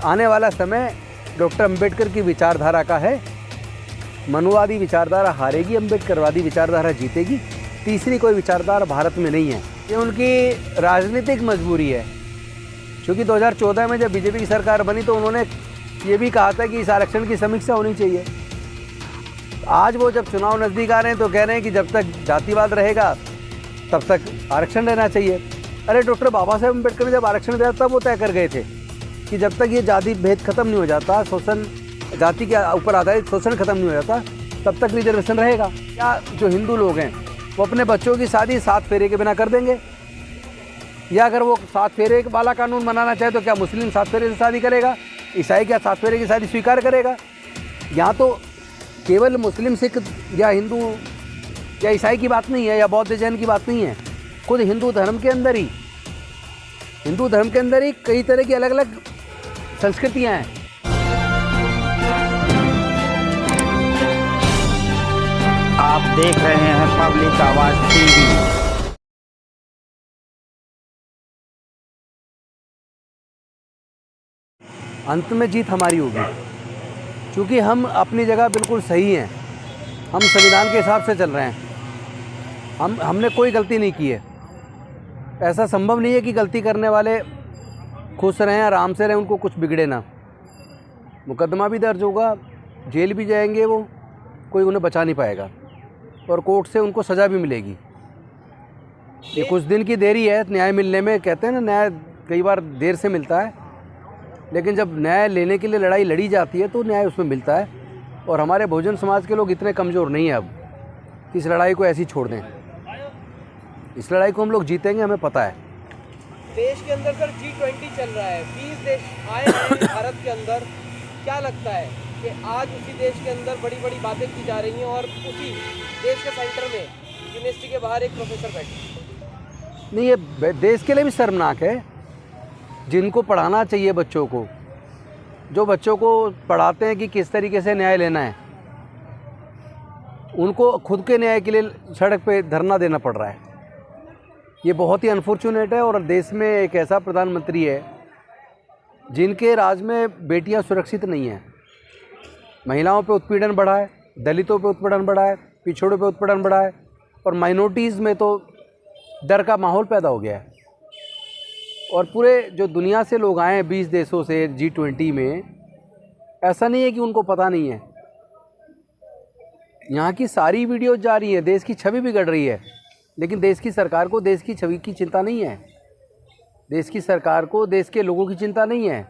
आने वाला समय डॉक्टर अंबेडकर की विचारधारा का है। मनुवादी विचारधारा हारेगी, अंबेडकरवादी विचारधारा जीतेगी। तीसरी कोई विचारधारा भारत में नहीं है। ये उनकी राजनीतिक मजबूरी है, क्योंकि 2014 में जब बीजेपी की सरकार बनी तो उन्होंने ये भी कहा था कि इस आरक्षण की समीक्षा होनी चाहिए। आज वो जब चुनाव नज़दीक आ रहे हैं तो कह रहे हैं कि जब तक जातिवाद रहेगा तब तक आरक्षण रहना चाहिए। अरे डॉक्टर बाबा साहेब अम्बेडकर ने जब आरक्षण दिया तब वो तय कर गए थे कि जब तक ये जाति भेद खत्म नहीं हो जाता, शोषण, जाति के ऊपर आधारित शोषण खत्म नहीं हो जाता, तब तक रिजर्वेशन रहेगा। क्या जो हिंदू लोग हैं वो अपने बच्चों की शादी 7 फेरे के बिना कर देंगे? या अगर वो 7 फेरे वाला कानून बनाना चाहे तो क्या मुस्लिम 7 फेरे से शादी करेगा? ईसाई क्या 7 फेरे की शादी स्वीकार करेगा? यहाँ तो केवल मुस्लिम, सिख या हिंदू या ईसाई की बात नहीं है, या बौद्ध जैन की बात नहीं है। खुद हिंदू धर्म के अंदर ही कई तरह की अलग अलग संस्कृतियाँ हैं। आप देख रहे हैं पब्लिक आवाज टीवी। अंत में जीत हमारी होगी, क्योंकि हम अपनी जगह बिल्कुल सही हैं। हम संविधान के हिसाब से चल रहे हैं। हमने कोई गलती नहीं की है। ऐसा संभव नहीं है कि गलती करने वाले खुश रहें, आराम से रहें, उनको कुछ बिगड़े ना। मुकदमा भी दर्ज होगा, जेल भी जाएंगे वो, कोई उन्हें बचा नहीं पाएगा और कोर्ट से उनको सज़ा भी मिलेगी। ये कुछ दिन की देरी है न्याय मिलने में। कहते हैं ना, न्याय कई बार देर से मिलता है, लेकिन जब न्याय लेने के लिए लड़ाई लड़ी जाती है तो न्याय उसमें मिलता है। और हमारे बहुजन समाज के लोग इतने कमज़ोर नहीं हैं अब कि इस लड़ाई को ऐसे ही छोड़ दें। इस लड़ाई को हम लोग जीतेंगे, हमें पता है। देश के अंदर सर G20 चल रहा है, 20 देश आए हैं भारत के अंदर। क्या लगता है कि आज उसी देश के अंदर बड़ी बड़ी बातें की जा रही हैं और उसी देश के सेंटर में यूनिवर्सिटी के बाहर एक प्रोफेसर बैठे? नहीं, ये देश के लिए भी शर्मनाक है। जिनको पढ़ाना चाहिए बच्चों को, जो बच्चों को पढ़ाते हैं कि किस तरीके से न्याय लेना है, उनको खुद के न्याय के लिए सड़क पे धरना देना पड़ रहा है। ये बहुत ही अनफॉर्चुनेट है। और देश में एक ऐसा प्रधानमंत्री है जिनके राज में बेटियां सुरक्षित नहीं हैं। महिलाओं पे उत्पीड़न बढ़ा है, दलितों पे उत्पीड़न बढ़ा है, पिछड़ों पे उत्पीड़न बढ़ा है, और माइनॉरिटीज़ में तो डर का माहौल पैदा हो गया है। और पूरे जो दुनिया से लोग आए हैं 20 देशों से G20 में, ऐसा नहीं है कि उनको पता नहीं है। यहाँ की सारी वीडियोज जा रही है, देश की छवि बिगड़ रही है, लेकिन देश की सरकार को देश की छवि की चिंता नहीं है। देश की सरकार को देश के लोगों की चिंता नहीं है।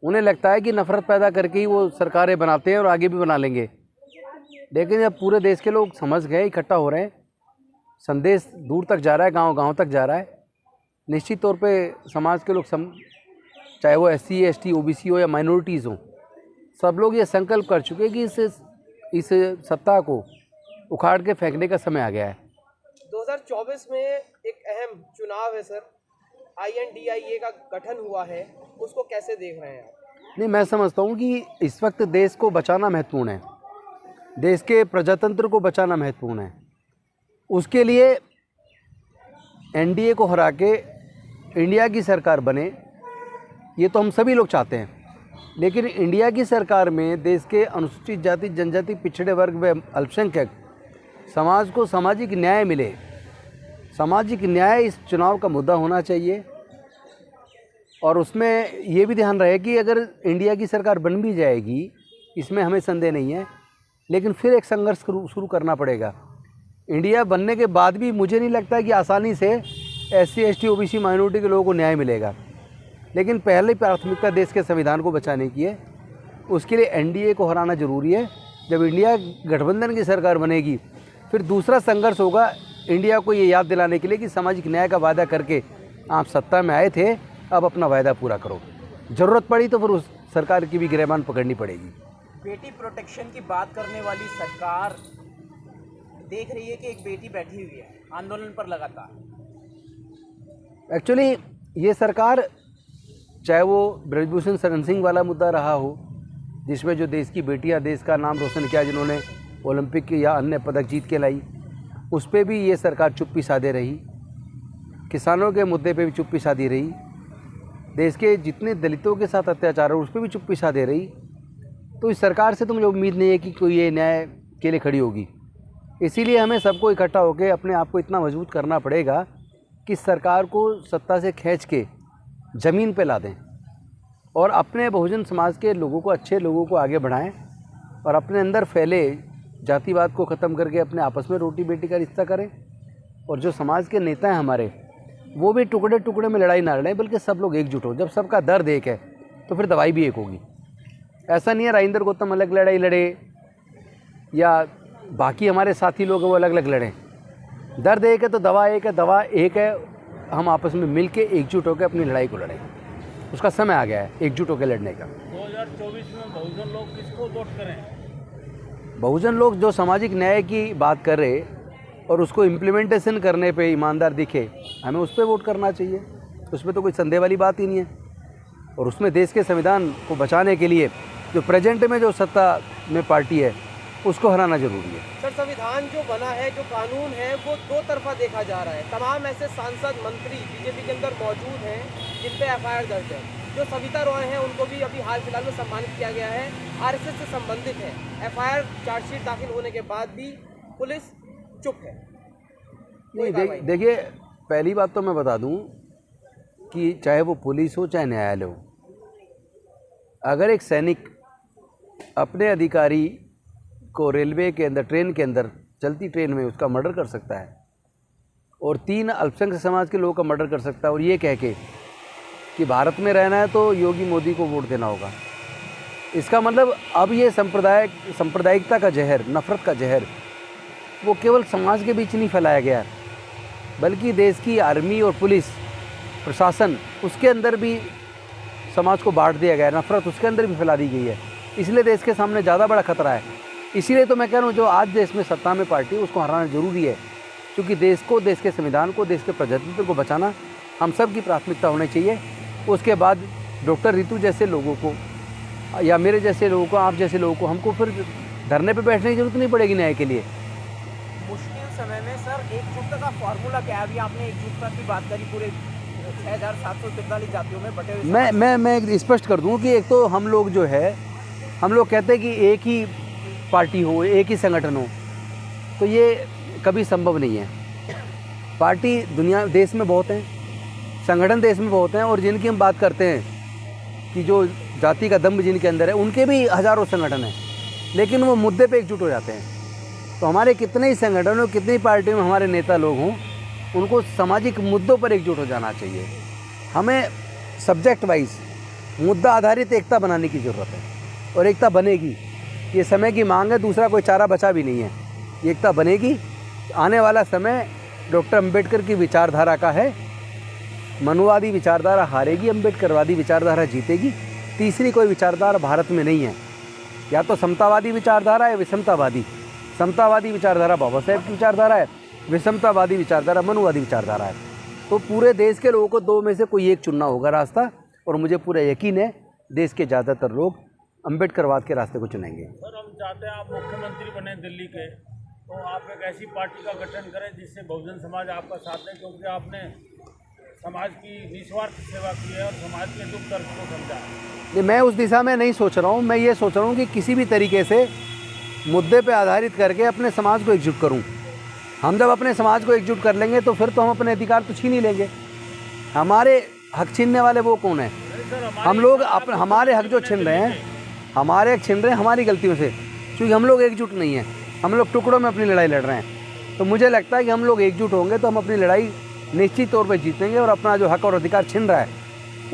उन्हें लगता है कि नफ़रत पैदा करके ही वो सरकारें बनाते हैं और आगे भी बना लेंगे। लेकिन जब पूरे देश के लोग समझ गए, इकट्ठा हो रहे हैं, संदेश दूर तक जा रहा है, गांव-गांव तक जा रहा है, निश्चित तौर पे समाज के लोग चाहे वो SC, ST, OBC हो या माइनॉरिटीज़ हों, सब लोग ये संकल्प कर चुके हैं कि इस सत्ता को उखाड़ के फेंकने का समय आ गया है। 2024 में एक अहम चुनाव है सर, INDIA का गठन हुआ है, उसको कैसे देख रहे हैं आप? नहीं, मैं समझता हूँ कि इस वक्त देश को बचाना महत्वपूर्ण है, देश के प्रजातंत्र को बचाना महत्वपूर्ण है। उसके लिए NDA को हरा के इंडिया की सरकार बने, ये तो हम सभी लोग चाहते हैं। लेकिन इंडिया की सरकार में देश के अनुसूचित जाति, जनजाति, पिछड़े वर्ग व अल्पसंख्यक समाज को सामाजिक न्याय मिले। सामाजिक न्याय इस चुनाव का मुद्दा होना चाहिए। और उसमें ये भी ध्यान रहे कि अगर इंडिया की सरकार बन भी जाएगी, इसमें हमें संदेह नहीं है, लेकिन फिर एक संघर्ष शुरू करना पड़ेगा। इंडिया बनने के बाद भी मुझे नहीं लगता कि आसानी से SC, ST, OBC माइनॉरिटी के लोगों को न्याय मिलेगा। लेकिन पहले प्राथमिकता देश के संविधान को बचाने की है। उसके लिए NDA को हराना ज़रूरी है। जब इंडिया गठबंधन की सरकार बनेगी, फिर दूसरा संघर्ष होगा इंडिया को ये याद दिलाने के लिए कि सामाजिक न्याय का वादा करके आप सत्ता में आए थे, अब अपना वादा पूरा करो। ज़रूरत पड़ी तो फिर उस सरकार की भी गिरबान पकड़नी पड़ेगी। बेटी प्रोटेक्शन की बात करने वाली सरकार देख रही है कि एक बेटी बैठी हुई है आंदोलन पर लगातार। एक्चुअली ये सरकार, चाहे वो ब्रजभूषण शरण सिंह वाला मुद्दा रहा हो, जिसमें जो देश की बेटियां देश का नाम रोशन किया, जिन्होंने ओलंपिक या अन्य पदक जीत के लाई, उस पर भी ये सरकार चुप्पी साधे रही। किसानों के मुद्दे पे भी चुप्पी साधी रही। देश के जितने दलितों के साथ अत्याचार है उस पर भी चुप्पी सा दे रही, तो इस सरकार से तो मुझे उम्मीद नहीं है कि कोई ये न्याय के लिए खड़ी होगी। इसीलिए हमें सबको इकट्ठा होकर अपने आप को इतना मजबूत करना पड़ेगा कि सरकार को सत्ता से खींच के ज़मीन पे ला दें और अपने बहुजन समाज के लोगों को, अच्छे लोगों को आगे बढ़ाएं और अपने अंदर फैले जातिवाद को ख़त्म करके अपने आपस में रोटी बेटी का रिश्ता करें। और जो समाज के नेता हैं हमारे, वो भी टुकड़े टुकड़े में लड़ाई ना लड़ें, बल्कि सब लोग एकजुट हो। जब सबका दर्द एक है तो फिर दवाई भी एक होगी। ऐसा नहीं है राजेंद्र गौतम अलग लड़ाई लड़े या बाकी हमारे साथी लोग हैं वो अलग अलग लड़ें। दर्द एक है तो दवा एक है, दवा एक है। हम आपस में मिल के एकजुट होकर अपनी लड़ाई को लड़ें। उसका समय आ गया है एकजुट होकर लड़ने का। 2024 में बहुजन लोग किसको वोट करें? बहुजन लोग जो सामाजिक न्याय की बात कर रहे और उसको इम्प्लीमेंटेशन करने पे ईमानदार दिखे, हमें उस पर वोट करना चाहिए। उसमें तो कोई संदेह वाली बात ही नहीं है। और उसमें देश के संविधान को बचाने के लिए जो प्रेजेंट में जो सत्ता में पार्टी है उसको हराना जरूरी है। सर, संविधान जो बना है, जो कानून है, वो दो तरफा देखा जा रहा है। तमाम ऐसे सांसद मंत्री बीजेपी के अंदर मौजूद हैं जिन पे एफआईआर दर्ज है। जो सविता रॉय हैं उनको भी अभी हाल फिलहाल में सम्मानित किया गया है, आरएसएस से संबंधित है। एफआईआर चार्जशीट दाखिल होने के बाद भी पुलिस चुप है। नहीं, देखिए, पहली बात तो मैं बता दूं कि चाहे वो पुलिस हो चाहे न्यायालय हो, अगर एक सैनिक अपने अधिकारी को रेलवे के अंदर, ट्रेन के अंदर, चलती ट्रेन में उसका मर्डर कर सकता है और 3 अल्पसंख्यक समाज के लोगों का मर्डर कर सकता है और ये कह के कि भारत में रहना है तो योगी मोदी को वोट देना होगा, इसका मतलब अब ये सांप्रदायिकता का जहर, नफरत का जहर, वो केवल समाज के बीच नहीं फैलाया गया बल्कि देश की आर्मी और पुलिस प्रशासन, उसके अंदर भी समाज को बांट दिया गया है। नफरत उसके अंदर भी फैला दी गई है। इसलिए देश के सामने ज़्यादा बड़ा खतरा है। इसीलिए तो मैं कह रहा हूँ जो आज देश में सत्ता में पार्टी, उसको हराना ज़रूरी है, क्योंकि देश को, देश के संविधान को, देश के प्रजातंत्र को बचाना हम सब की प्राथमिकता होनी चाहिए। उसके बाद डॉक्टर रितु जैसे लोगों को या मेरे जैसे लोगों को, आप जैसे लोगों को, हमको फिर धरने पे बैठने की जरूरत नहीं पड़ेगी न्याय के लिए। मुश्किल समय में सर एकजुटता का फॉर्मूला क्या है? अभी आपने एकजुटता की बात करी, पूरे 6743 जातियों में बटे हुए। मैं स्पष्ट कर दूं कि एक तो हम लोग जो है, हम लोग कहते हैं कि एक ही पार्टी हो, एक ही संगठन हो, तो ये कभी संभव नहीं है। पार्टी देश में बहुत हैं, संगठन देश में बहुत हैं, और जिनकी हम बात करते हैं कि जो जाति का दम्भ जिनके अंदर है, उनके भी हज़ारों संगठन हैं, लेकिन वो मुद्दे पे एकजुट हो जाते हैं। तो हमारे कितने ही संगठन हो, कितनी पार्टियों में हमारे नेता लोग हों, उनको सामाजिक मुद्दों पर एकजुट हो जाना चाहिए। हमें सब्जेक्ट वाइज, मुद्दा आधारित एकता बनाने की ज़रूरत है और एकता बनेगी। ये समय की मांग है, दूसरा कोई चारा बचा भी नहीं है। ये एकता बनेगी। आने वाला समय डॉक्टर अंबेडकर की विचारधारा का है। मनुवादी विचारधारा हारेगी, अंबेडकरवादी विचारधारा जीतेगी। तीसरी कोई विचारधारा भारत में नहीं है। या तो समतावादी विचारधारा है, विषमतावादी। समतावादी विचारधारा बाबा साहेब की विचारधारा है, विषमतावादी विचारधारा मनुवादी विचारधारा है। तो पूरे देश के लोगों को दो में से कोई एक चुनना होगा रास्ता, और मुझे पूरा यकीन है देश के ज़्यादातर लोग अंबेडकरवाद के रास्ते को चुनेंगे। सर, हम चाहते हैं आप मुख्यमंत्री बने दिल्ली के, तो आप एक ऐसी पार्टी का गठन करें जिससे बहुजन समाज आपका साथ दे, क्योंकि आपने समाज की निस्वार्थ सेवा की है और समाज के दुख दर्द को समझा है। मैं उस दिशा में नहीं सोच रहा हूँ। मैं ये सोच रहा हूँ कि किसी भी तरीके से मुद्दे पे आधारित करके अपने समाज को एकजुट करूँ। हम जब अपने समाज को एकजुट कर लेंगे तो फिर तो हम अपने अधिकार तो छीन ही लेंगे। हमारे हक छीनने वाले वो कौन है? हम लोग हमारे हक जो छीन रहे हैं, हमारे हक छीन रहे हैं हमारी गलतियों से, क्योंकि हम लोग एकजुट नहीं हैं। हम लोग टुकड़ों में अपनी लड़ाई लड़ रहे हैं। तो मुझे लगता है कि हम लोग एकजुट होंगे तो हम अपनी लड़ाई निश्चित तौर पर जीतेंगे और अपना जो हक और अधिकार छिन रहा है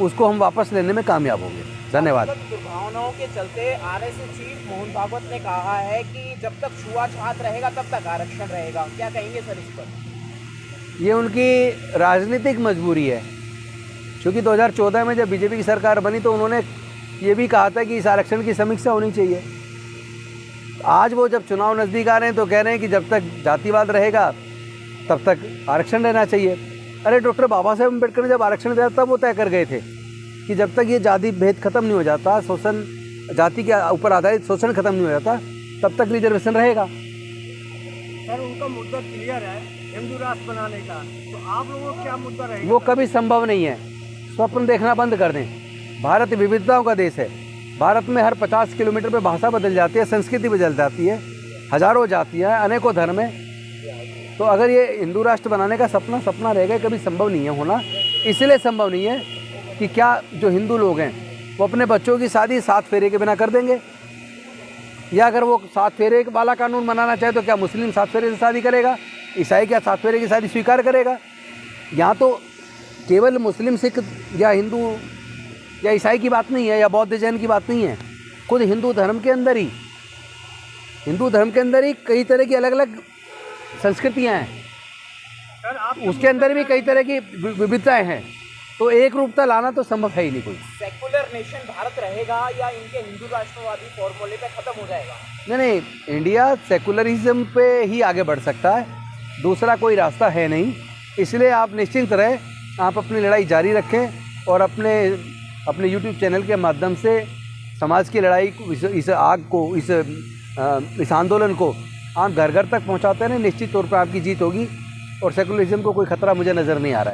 उसको हम वापस लेने में कामयाब होंगे। धन्यवाद। दुर्भावनाओं के चलते आरएसएस चीफ मोहन भागवत ने कहा है कि जब तक छुआछूत रहेगा तब तक आरक्षण रहेगा। क्या कहेंगे सर इस पर? ये उनकी राजनीतिक मजबूरी है, क्योंकि 2014 में जब बीजेपी की सरकार बनी तो उन्होंने ये भी कहा था कि इस आरक्षण की समीक्षा होनी चाहिए। आज वो जब चुनाव नज़दीक आ रहे हैं तो कह रहे हैं कि जब तक जातिवाद रहेगा तब तक आरक्षण रहना चाहिए। अरे डॉक्टर बाबा साहेब अम्बेडकर ने जब आरक्षण दिया तब वो तय कर गए थे कि जब तक ये जाति भेद खत्म नहीं हो जाता, शोषण, जाति के ऊपर आधारित शोषण खत्म नहीं हो जाता, तब तक रिजर्वेशन रहेगा। सर, उनका मुद्दा क्लियर है हिंदू राष्ट्र बनाने का, तो आप लोगों का क्या मुद्दा रहेगा? वो कभी संभव नहीं है। स्वप्न देखना बंद कर दें। भारत विविधताओं का देश है। भारत में हर 50 किलोमीटर पे भाषा बदल जाती है, संस्कृति बदल जाती है, हजारों जातियाँ हैं, अनेकों धर्म हैं। तो अगर ये हिंदू राष्ट्र बनाने का सपना रहेगा, कभी संभव नहीं है होना। इसलिए संभव नहीं है कि क्या जो हिंदू लोग हैं वो अपने बच्चों की शादी 7 फेरे के बिना कर देंगे, या अगर वो 7 फेरे वाला कानून बनाना चाहे तो क्या मुस्लिम 7 फेरे से शादी करेगा, ईसाई क्या 7 फेरे की शादी स्वीकार करेगा? यहाँ तो केवल मुस्लिम, सिख या हिंदू या ईसाई की बात नहीं है, या बौद्ध जैन की बात नहीं है। खुद हिंदू धर्म के अंदर ही कई तरह की अलग अलग संस्कृतियाँ हैं, उसके अंदर भी कई तरह की विविधताएँ हैं। तो एक रूपता लाना तो संभव है ही नहीं कोई। सेकुलर नेशन भारत रहेगा या इनके हिंदू राष्ट्रवादी फॉर्मूले पे खत्म हो जाएगा? नहीं, इंडिया सेकुलरिज्म पे ही आगे बढ़ सकता है, दूसरा कोई रास्ता है नहीं। इसलिए आप निश्चिंत रहें, आप अपनी लड़ाई जारी रखें और अपने YouTube चैनल के माध्यम से समाज की लड़ाई को, इस आग को, इस आंदोलन को आप घर घर तक पहुंचाते रहें। निश्चित तौर पर आपकी जीत होगी और सेकुलरिज्म को कोई खतरा मुझे नज़र नहीं आ रहा है।